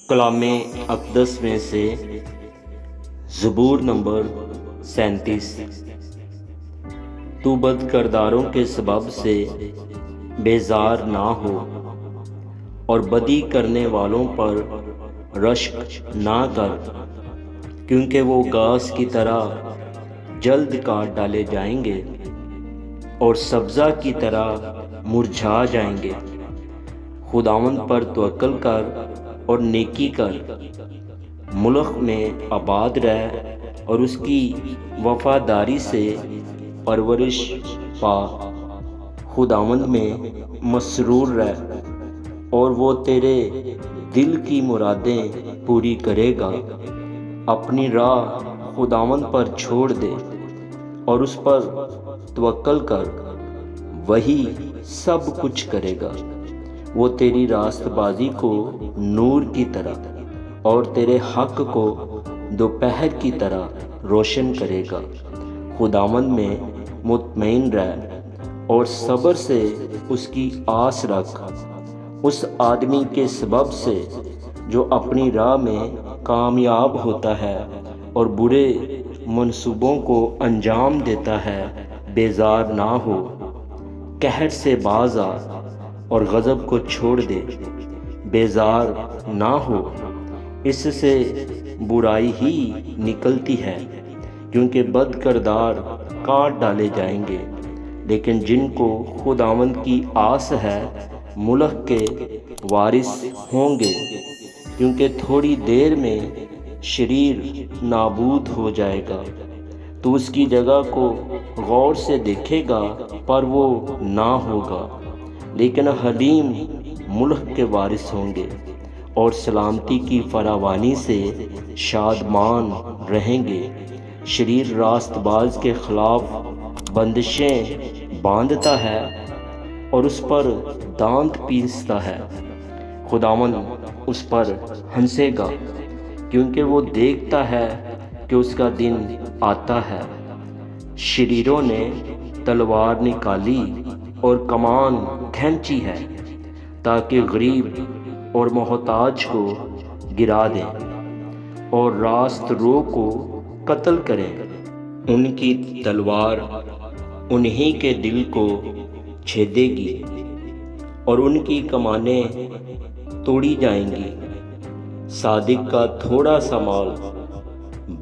کلام اقدس میں سے زبور نمبر 37۔ تو بد کرداروں کے سبب سے بیزار نہ ہو اور بدی کرنے والوں پر رشک نہ کر، کیونکہ وہ گھاس کی طرح جلد کاٹ ڈالے جائیں گے اور سبزہ کی طرح مرجھا جائیں گے۔ خداوند پر توکل کر اور نیکی کر، ملک میں آباد رہ اور اس کی وفاداری سے پرورش پا۔ خداوند میں مسرور رہ اور وہ تیرے دل کی مرادیں پوری کرے گا۔ اپنی راہ خداوند پر چھوڑ دے اور اس پر توکل کر، وہی سب کچھ کرے گا۔ وہ تیری راست بازی کو نور کی طرح اور تیرے حق کو دوپہر کی طرح روشن کرے گا۔ خداوند میں مطمئن رہ اور صبر سے اس کی آس رکھ، اس آدمی کے سبب سے جو اپنی راہ میں کامیاب ہوتا ہے اور برے منصوبوں کو انجام دیتا ہے۔ بیزار نہ ہو، قہر سے باز آ اور غضب کو چھوڑ دے۔ بیزار نہ ہو، اس سے برائی ہی نکلتی ہے، کیونکہ بد کردار کاٹ ڈالے جائیں گے۔ لیکن جن کو خداوند کی آس ہے ملک کے وارث ہوں گے، کیونکہ تھوڑی دیر میں شریر نابود ہو جائے گا۔ تو اس کی جگہ کو غور سے دیکھے گا پر وہ نہ ہوگا، لیکن حلیم ملک کے وارث ہوں گے اور سلامتی کی فراوانی سے شادمان رہیں گے۔ شریر راست باز کے خلاف بندشیں باندھتا ہے اور اس پر دانت پیستا ہے۔ خداوند اس پر ہنسے گا، کیونکہ وہ دیکھتا ہے کہ اس کا دن آتا ہے۔ شریروں نے تلوار نکالی اور کمان کھینچی ہے، تاکہ غریب اور محتاج کو گرا دیں اور راست رو کو قتل کریں۔ ان کی تلوار انہی کے دل کو چھیدے گی اور ان کی کمانیں توڑی جائیں گی۔ صادق کا تھوڑا سا مال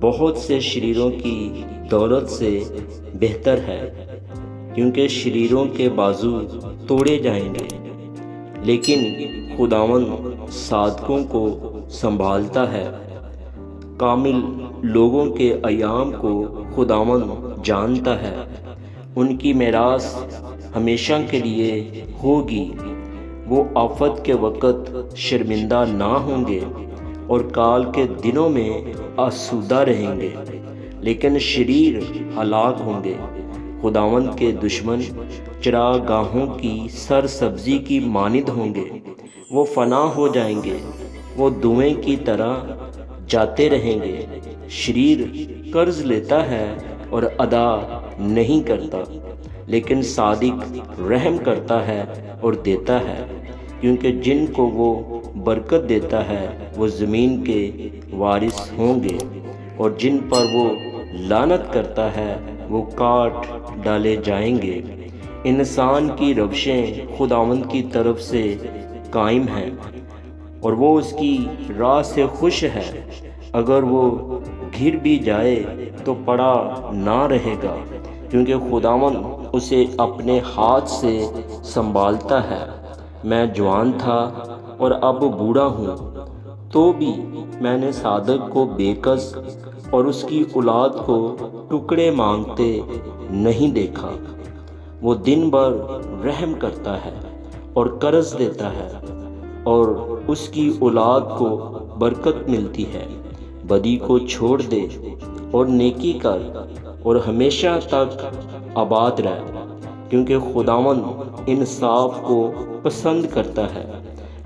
بہت سے شریروں کی دولت سے بہتر ہے، کیونکہ شریروں کے بازو توڑے جائیں گے، لیکن خداوند صادقوں کو سنبھالتا ہے۔ کامل لوگوں کے ایام کو خداوند جانتا ہے، ان کی میراث ہمیشہ کے لیے ہوگی۔ وہ آفت کے وقت شرمندہ نہ ہوں گے اور کال کے دنوں میں آسودہ رہیں گے، لیکن شریر ہلاک ہوں گے۔ خداوند کے دشمن چراگاہوں کی سرسبزی کی مانند ہوں گے، وہ فنا ہو جائیں گے، وہ دھوئیں کی طرح جاتے رہیں گے۔ شریر قرض لیتا ہے اور ادا نہیں کرتا، لیکن صادق رحم کرتا ہے اور دیتا ہے، کیونکہ جن کو وہ برکت دیتا ہے وہ زمین کے وارث ہوں گے، اور جن پر وہ لعنت کرتا ہے وہ کاٹ ڈالے جائیں گے۔ انسان کی روشیں خداوند کی طرف سے قائم ہیں اور وہ اس کی راہ سے خوش ہے۔ اگر وہ گر بھی جائے تو پڑا نہ رہے گا، کیونکہ خداوند اسے اپنے ہاتھ سے سنبھالتا ہے۔ میں جوان تھا اور اب بوڑھا ہوں، تو بھی میں نے صادق کو بے کس اور اس کی اولاد کو ٹکڑے مانگتے نہیں دیکھا۔ وہ دن بھر رحم کرتا ہے اور قرض دیتا ہے، اور اس کی اولاد کو برکت ملتی ہے۔ بدی کو چھوڑ دے اور نیکی کر اور ہمیشہ تک آباد رہ، کیونکہ خداوند انصاف کو پسند کرتا ہے۔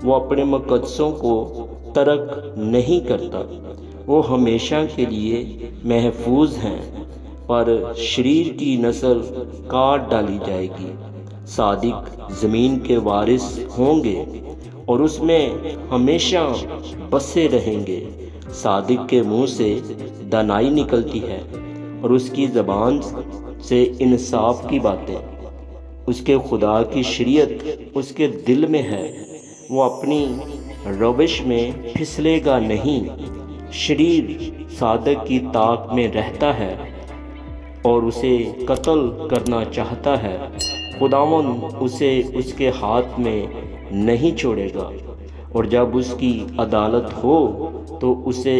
وہ اپنے مقدسوں کو ترک نہیں کرتا، وہ ہمیشہ کے لیے محفوظ ہیں، پر شریر کی نسل کاٹ ڈالی جائے گی۔ صادق زمین کے وارث ہوں گے اور اس میں ہمیشہ بسے رہیں گے۔ صادق کے منہ سے دانائی نکلتی ہے اور اس کی زبان سے انصاف کی باتیں۔ اس کے خدا کی شریعت اس کے دل میں ہے، وہ اپنی روش میں پھسلے گا نہیں۔ شریر صادق کی طاق میں رہتا ہے اور اسے قتل کرنا چاہتا ہے، خداوند اسے اس کے ہاتھ میں نہیں چھوڑے گا، اور جب اس کی عدالت ہو تو اسے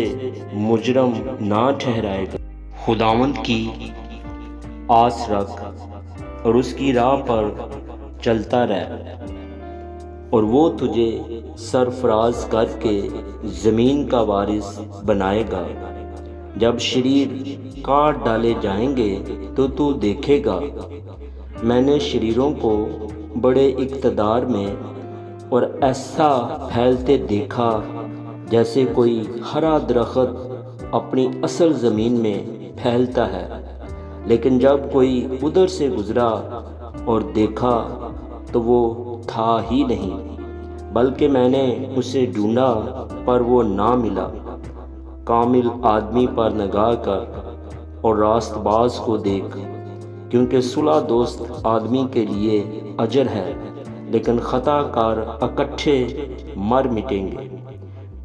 مجرم نہ ٹھہرائے گا۔ خداوند کی آس رکھ اور اس کی راہ پر چلتا رہ، اور وہ تجھے سرفراز کر کے زمین کا وارث بنائے گا۔ جب شریر کاٹ ڈالے جائیں گے تو تو دیکھے گا، میں نے شریروں کو بڑے اقتدار میں اور ایسا پھیلتے دیکھا جیسے کوئی ہرا درخت اپنی اصل زمین میں پھیلتا ہے، لیکن جب کوئی ادھر سے گزرا اور دیکھا تو وہ تھا ہی نہیں، بلکہ میں نے اسے ڈھونڈا پر وہ نہ ملا۔ کامل آدمی پر نگاہ کر اور راست باز کو دیکھ، کیونکہ صلح دوست آدمی کے لیے اجر ہے، لیکن خطا کار اکٹھے مر مٹیں گے۔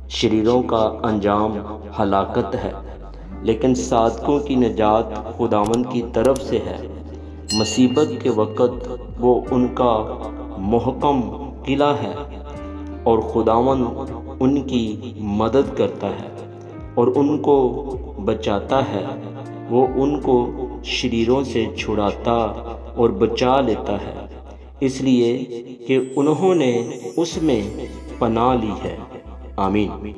شریروں کا انجام ہلاکت ہے، لیکن صادقوں کی نجات خداوند کی طرف سے ہے۔ مصیبت کے وقت وہ ان کا محکم قلعہ ہے، اور خداوند ان کی مدد کرتا ہے اور ان کو بچاتا ہے۔ وہ ان کو شریروں سے چھڑاتا اور بچا لیتا ہے، اس لیے کہ انہوں نے اس میں پناہ لی ہے۔ آمین۔